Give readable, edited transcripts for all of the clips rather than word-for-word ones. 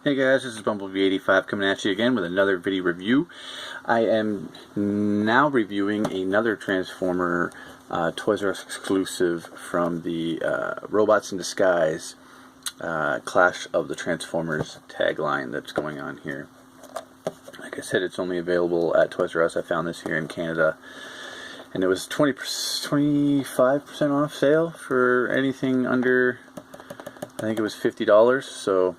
Hey guys, this is Bumblebee85 coming at you again with another video review. I am now reviewing another Transformer Toys R Us exclusive from the Robots in Disguise Clash of the Transformers tagline that's going on here. Like I said, it's only available at Toys R Us. I found this here in Canada, and it was 25% off sale for anything under, I think it was $50, so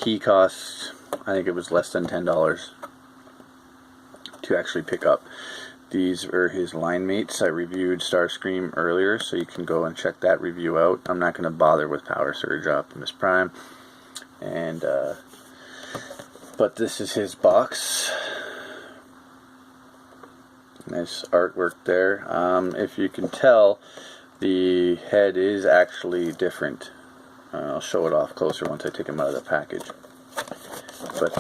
he cost, I think it was less than $10 to actually pick up. These are his line mates. I reviewed Starscream earlier, so you can go and check that review out. I'm not going to bother with Power Surge, Optimus Prime, and but this is his box. Nice artwork there. If you can tell, the head is actually different. I'll show it off closer once I take him out of the package. But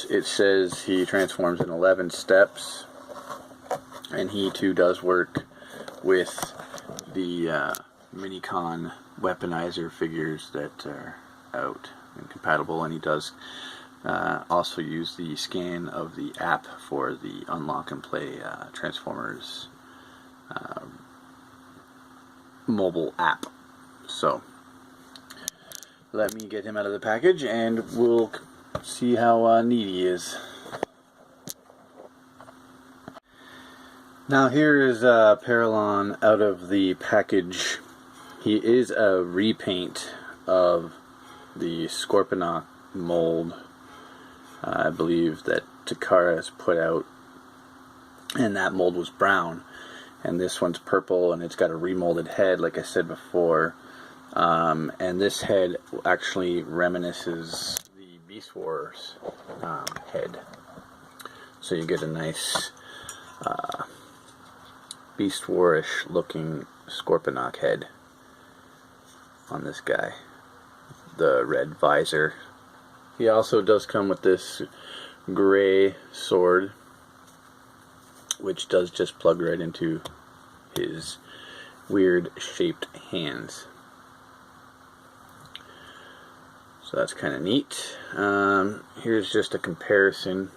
it says he transforms in 11 steps, and he too does work with the Minicon weaponizer figures that are out and compatible, and he does also use the scan of the app for the unlock and play Transformers mobile app. So let me get him out of the package and we'll see how neat he is. Now here is Paralon out of the package. He is a repaint of the Scorponok mold, I believe, that Takara has put out, and that mold was brown, and this one's purple, and it's got a remolded head like I said before. And this head actually reminisces the Beast Wars head. So you get a nice Beast War-ish looking Scorponok head on this guy. The red visor. He also does come with this gray sword, which does just plug right into his weird shaped hands. So that's kind of neat. Here's just a comparison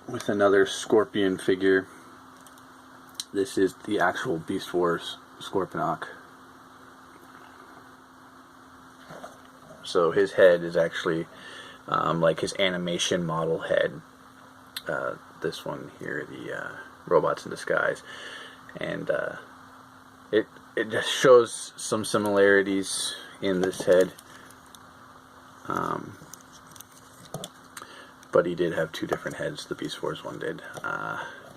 with another Scorpion figure. This is the actual Beast Wars Scorponok. So his head is actually like his animation model head. This one here, the Robots in Disguise, and it just shows some similarities in this head, but he did have two different heads. The Beast Wars one did,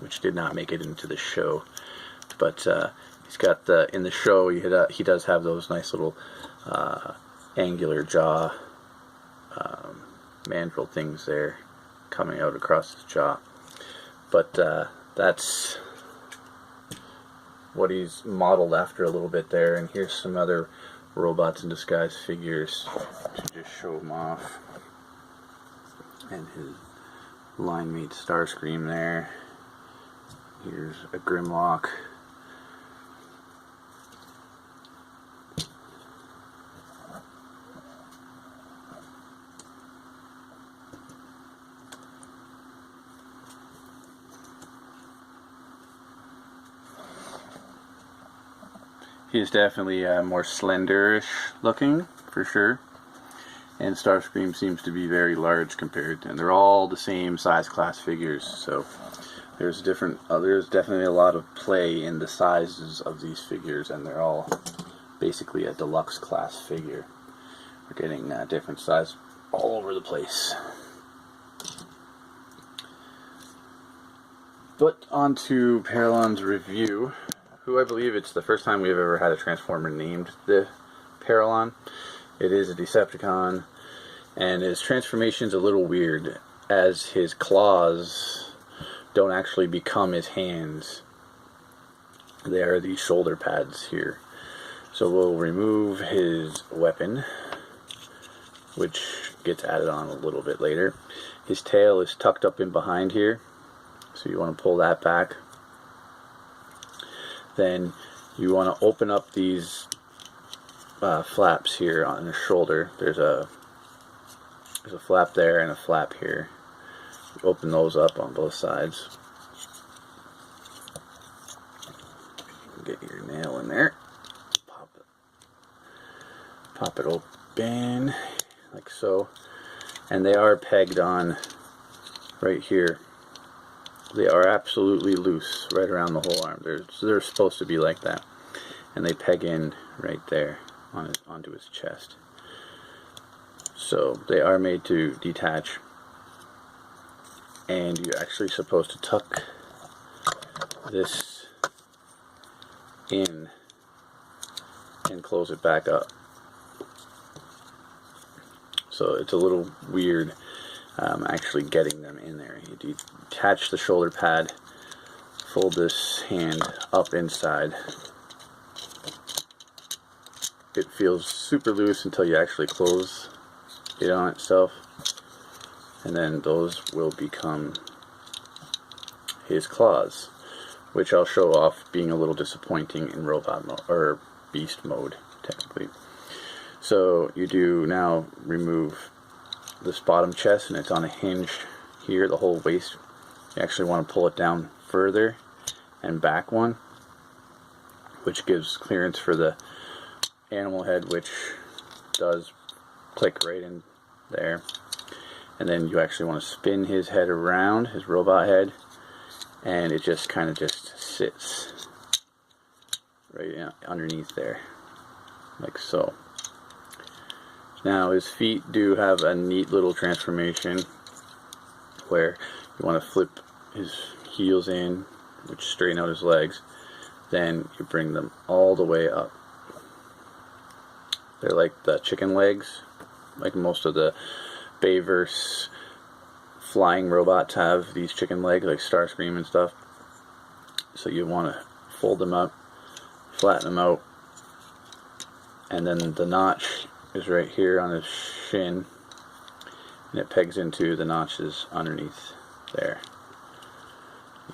which did not make it into the show. But he's got the, in the show he does have those nice little angular jaw mandrel things there coming out across his jaw. But that's what he's modeled after a little bit there. And here's some other Robots in Disguise figures to just show them off. And his line mate Starscream there. Here's a Grimlock. He's definitely more slenderish looking, for sure. And Starscream seems to be very large compared to, and they're all the same size class figures. So there's there's definitely a lot of play in the sizes of these figures, and they're all basically a deluxe class figure. We're getting different size all over the place. But on to Paralon's review, who I believe it's the first time we've ever had a Transformer named the Paralon. It is a Decepticon, and his transformation's a little weird, as his claws don't actually become his hands. They are the shoulder pads here. So we'll remove his weapon, which gets added on a little bit later. His tail is tucked up in behind here, so you want to pull that back. Then you want to open up these flaps here on his shoulder. There's a flap there and a flap here. Open those up on both sides. Get your nail in there. Pop it open like so. And they are pegged on right here. They are absolutely loose right around the whole arm. They're supposed to be like that. And they peg in right there onto his chest. So they are made to detach. And you're actually supposed to tuck this in and close it back up. So it's a little weird actually getting them in there. You detach the shoulder pad, fold this hand up inside. It feels super loose until you actually close it on itself, and then those will become his claws, which I'll show off being a little disappointing in robot mode, or beast mode technically. So you do now remove this bottom chest, and it's on a hinge here, the whole waist. You actually want to pull it down further and back one, which gives clearance for the animal head, which does click right in there. And then you actually want to spin his head around, his robot head, and it just kind of just sits right underneath there, like so. Now his feet do have a neat little transformation where you want to flip his heels in, which straighten out his legs. Then you bring them all the way up. They're like the chicken legs, like most of the Bayverse flying robots have these chicken legs, like Starscream and stuff. So you want to fold them up, flatten them out, and then the notch is right here on his shin, and it pegs into the notches underneath there.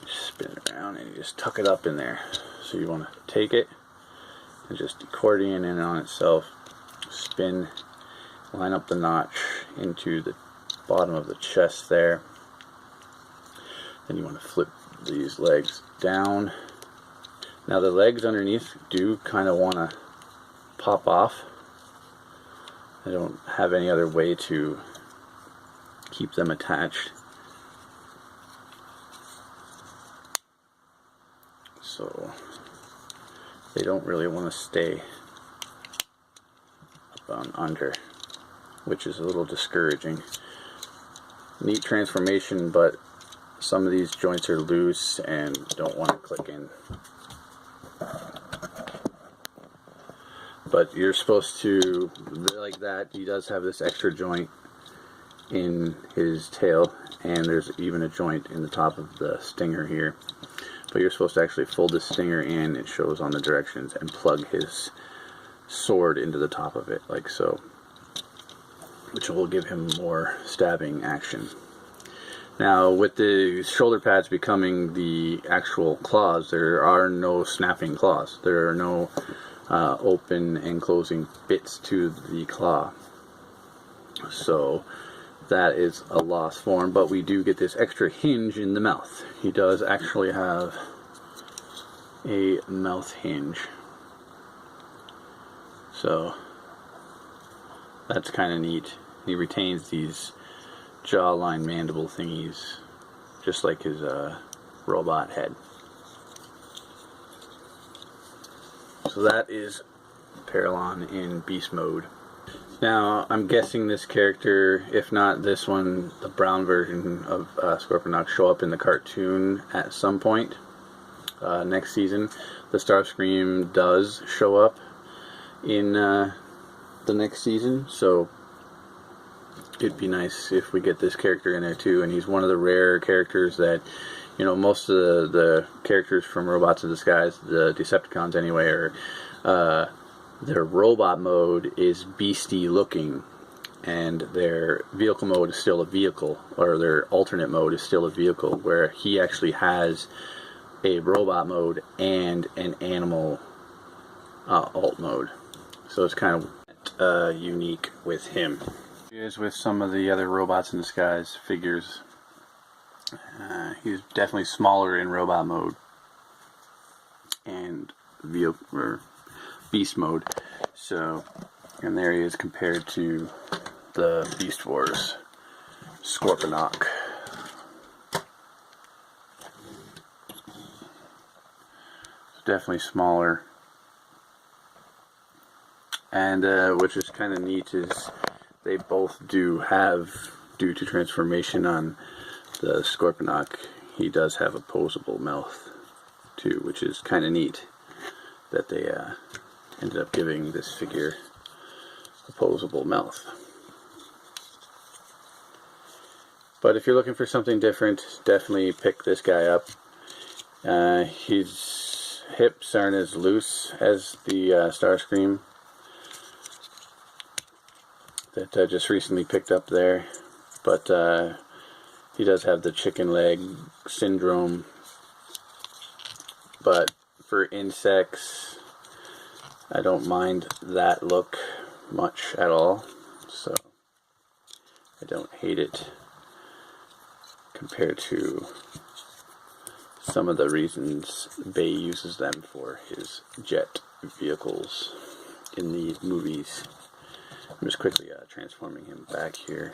You spin it around and you just tuck it up in there. So you want to take it and just accordion in on itself, spin, line up the notch into the bottom of the chest there. Then you want to flip these legs down. Now the legs underneath do kind of want to pop off. I don't have any other way to keep them attached. So they don't really want to stay up on under, which is a little discouraging. Neat transformation, but some of these joints are loose and don't want to click in. But you're supposed to, like that, he does have this extra joint in his tail, and there's even a joint in the top of the stinger here. But you're supposed to actually fold the stinger in, it shows on the directions, and plug his sword into the top of it, like so, which will give him more stabbing action. Now, with the shoulder pads becoming the actual claws, there are no snapping claws. There are no open and closing bits to the claw. So that is a lost form, but we do get this extra hinge in the mouth. He does actually have a mouth hinge. So that's kind of neat. He retains these jawline mandible thingies, just like his robot head. So that is Paralon in beast mode. Now I'm guessing this character, if not this one, the brown version of Scorponok, show up in the cartoon at some point next season. The Starscream does show up in the next season, so it'd be nice if we get this character in there too. And he's one of the rare characters that, you know, most of the characters from Robots in Disguise, the Decepticons anyway, are their robot mode is beastie looking, and their vehicle mode is still a vehicle, or their alternate mode is still a vehicle, where he actually has a robot mode and an animal alt mode. So it's kind of unique with him. As with some of the other Robots in Disguise figures, he's definitely smaller in robot mode and beast mode. So, and there he is compared to the Beast Wars Scorponok. Definitely smaller. And which is kind of neat is they both do have, due to transformation on the Scorponok, he does have opposable mouth too, which is kind of neat that they ended up giving this figure opposable mouth. But if you're looking for something different, definitely pick this guy up. His hips aren't as loose as the Starscream that I just recently picked up there, but he does have the chicken leg syndrome. But for insects, I don't mind that look much at all, so I don't hate it compared to some of the reasons Bay uses them for his jet vehicles in the movies. I'm just quickly transforming him back here.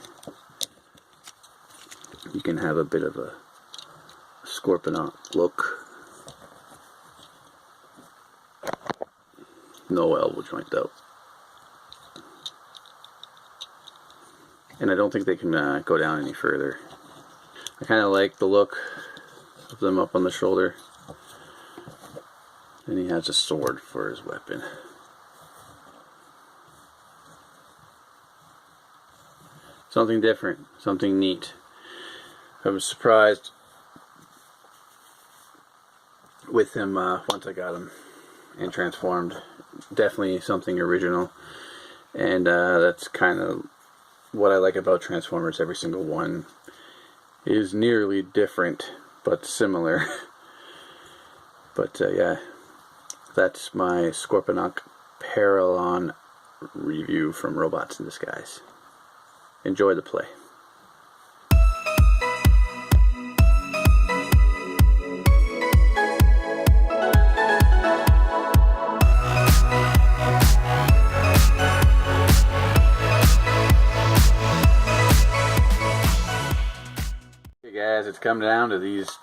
You can have a bit of a Scorponok look. No elbow joint though. And I don't think they can go down any further. I kind of like the look of them up on the shoulder. And he has a sword for his weapon. Something different, something neat. I was surprised with him once I got him and transformed. Definitely something original, and that's kind of what I like about Transformers. Every single one is nearly different but similar. But yeah, that's my Scorponok Paralon review from Robots in Disguise. Enjoy the play. Hey guys, it's come down to these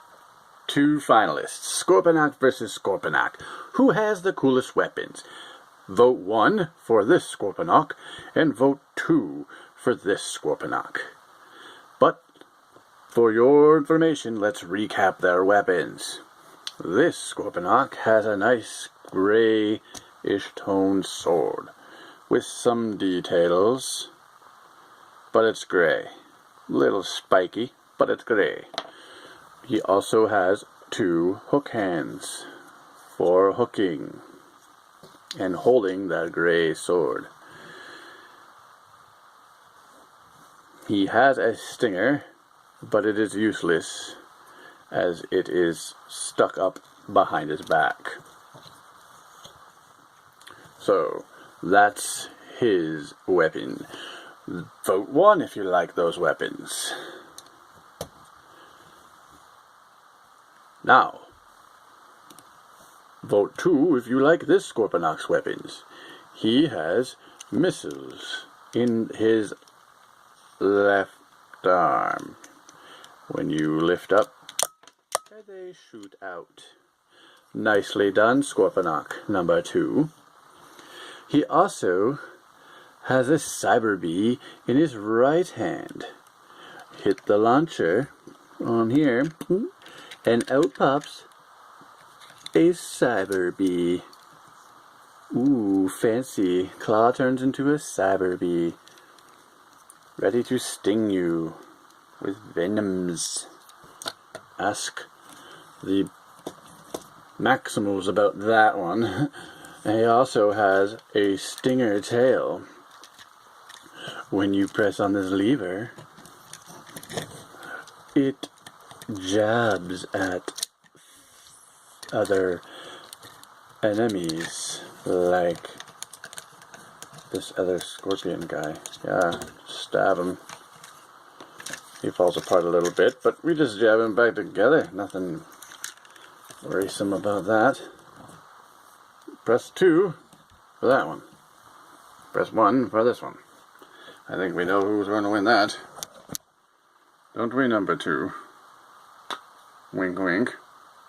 two finalists. Scorponok versus Scorponok. Who has the coolest weapons? Vote 1 for this Scorponok, and vote 2 for this Scorponok. But for your information, let's recap their weapons. This Scorponok has a nice grayish toned sword with some details, but it's gray. Little spiky, but it's gray. He also has 2 hook hands for hooking and holding that gray sword. He has a stinger, but it is useless as it is stuck up behind his back. So that's his weapon. Vote 1 if you like those weapons. Now, vote 2 if you like this Scorponok's weapons. He has missiles in his left arm. When you lift up, they shoot out. Nicely done, Scorponok number 2. He also has a Cyber Bee in his right hand. Hit the launcher on here, and out pops a Cyber Bee. Ooh, fancy. Claw turns into a Cyber Bee, ready to sting you with venoms. Ask the Maximals about that one. And he also has a stinger tail. When you press on this lever, it jabs at other enemies like this other scorpion guy. Yeah, stab him. He falls apart a little bit, but we just jab him back together. Nothing worrisome about that. Press 2 for that one. Press 1 for this one. I think we know who's going to win that. Don't we, number 2? Wink, wink.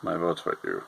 My vote's for you.